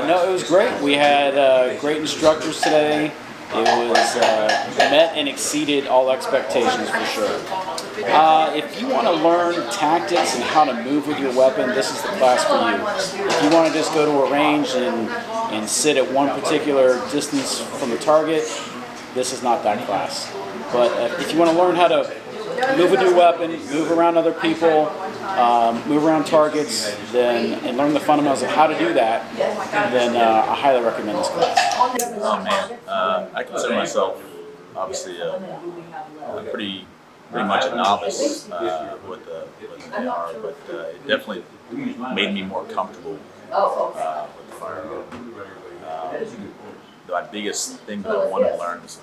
No, it was great. We had great instructors today. It was met and exceeded all expectations for sure. If you want to learn tactics and how to move with your weapon, this is the class for you. If you want to just go to a range and sit at one particular distance from the target, this is not that class. But if you want to learn how to move with your weapon, move around other people, move around targets, and learn the fundamentals of how to do that, then I highly recommend this class. Oh man, I consider myself obviously pretty much a novice with an AR, but it definitely made me more comfortable with the firearm. My biggest thing that I wanted to learn was,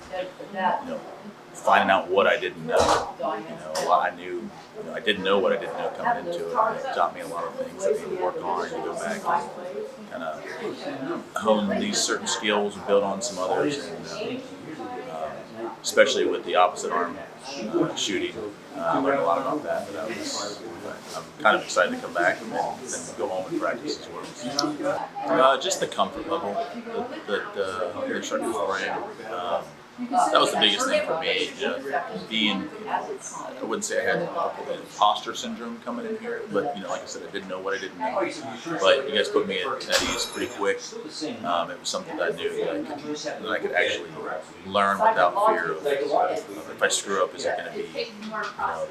finding out what I didn't know. I didn't know what I didn't know coming into it. And it taught me a lot of things that I need to work on and go back and kind of hone these certain skills and build on some others. And especially with the opposite arm shooting, I learned a lot about that. I'm kind of excited to come back and then go home and practice as well. Just the comfort level that the instructors bring. That was the biggest thing for me. Being, I wouldn't say I had imposter syndrome coming in here, but like I said, I didn't know what I didn't know. But you guys put me at ease pretty quick. It was something that I knew that I could actually learn without fear of if I screw up, is it going to be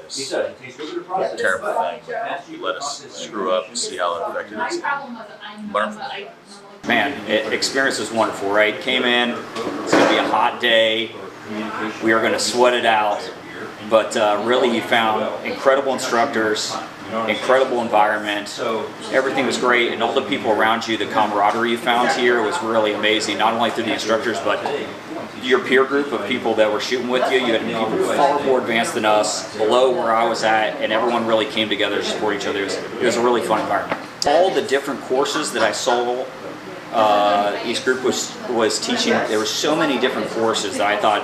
this terrible thing? But you let us screw up and see how it affected us and learn from it. Man, experience was wonderful, right? Came in, it's going to be a hot day, we are going to sweat it out, but really you found incredible instructors, incredible environment, everything was great, and all the people around you, the camaraderie you found here was really amazing, not only through the instructors, but your peer group of people that were shooting with you. You had people far more advanced than us, below where I was at, and everyone really came together to support each other. It was a really fun environment. All the different courses that I saw each group was teaching, there were so many different courses that I thought,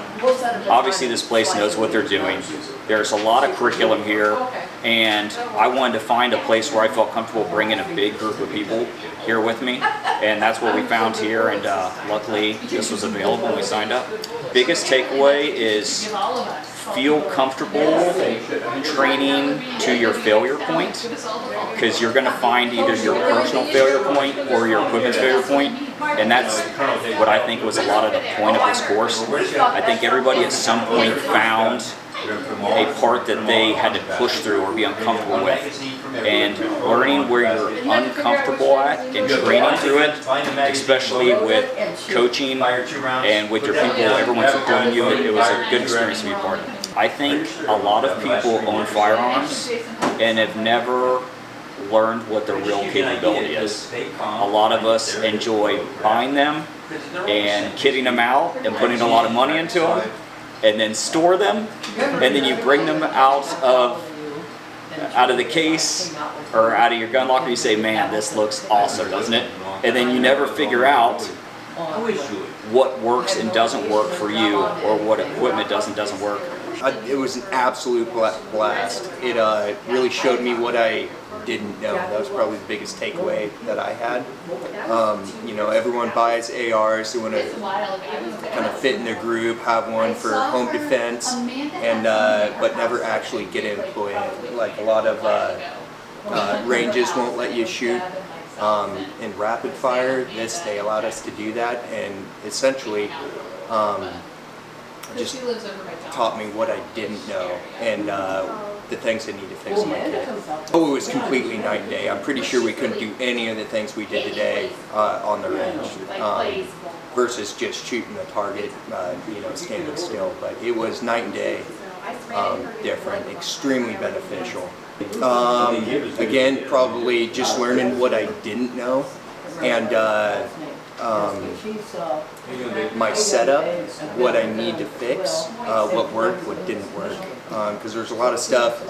obviously this place knows what they're doing. There's a lot of curriculum here, and I wanted to find a place where I felt comfortable bringing a big group of people here with me, and that's what we found here, and luckily this was available when we signed up. Biggest takeaway is feel comfortable training to your failure point, because you're going to find either your personal failure point or your equipment's failure point, and that's what I think was a lot of the point of this course. I think everybody at some point found a part that they had to push through or be uncomfortable with, and learning where you're uncomfortable at and training through it, especially with coaching and with your people, everyone supporting you, it was a good experience to be a part of. I think a lot of people own firearms and have never learned what the real capability is. A lot of us enjoy buying them and kitting them out and putting a lot of money into them, and then store them, and then you bring them out of the case or out of your gun locker. You say, man, this looks awesome, doesn't it? And then you never figure out what works and doesn't work for you, or what equipment doesn't work. It was an absolute blast. It really showed me what I didn't know. That was probably the biggest takeaway that I had. Everyone buys ARs, they want to kind of fit in their group, have one for home defense, and but never actually get to employ it. Like a lot of ranges won't let you shoot in rapid fire. They allowed us to do that, and essentially just taught me what I didn't know, and the things I need to fix in my kit. Oh, it was completely night and day. I'm pretty sure we couldn't do any of the things we did today on the range versus just shooting the target, standing still. But it was night and day different, extremely beneficial. Again, probably just learning what I didn't know, and my setup, what I need to fix, what worked, what didn't work. Because there's a lot of stuff.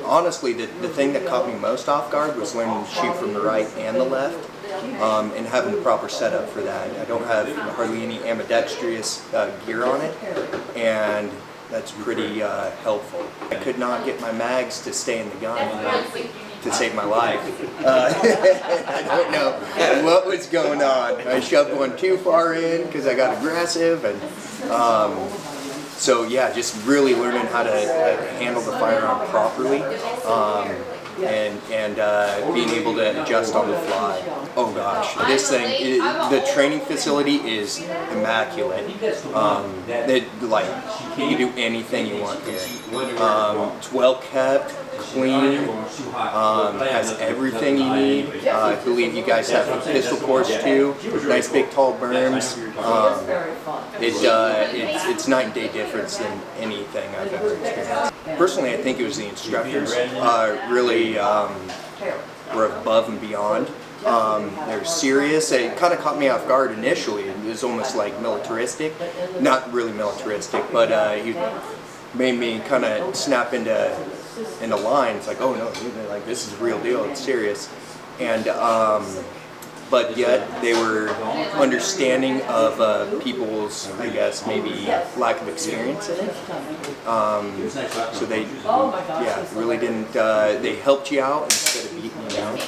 Honestly, the thing that caught me most off guard was learning to shoot from the right and the left, and having the proper setup for that. I don't have hardly any ambidextrous gear on it, and that's pretty helpful. I could not get my mags to stay in the gun. to save my life. I don't know what was going on. I shoved one too far in because I got aggressive, and so yeah, just really learning how to handle the firearm properly. And being able to adjust on the fly. Oh gosh, this thing, the training facility is immaculate. Like, you can do anything you want here. It's well kept, clean, has everything you need. I believe you guys have a pistol course too. Nice big tall berms. It's night and day difference than anything I've ever experienced. Personally, I think it was the instructors really were above and beyond. They're serious. It kind of caught me off guard initially. It was almost like militaristic. Not really militaristic, but he made me kind of snap into line. It's like, oh no, like this is a real deal. It's serious. And but yet they were understanding of people's, I guess, maybe lack of experience in it. So they, yeah, really didn't, they helped you out instead of beating you down.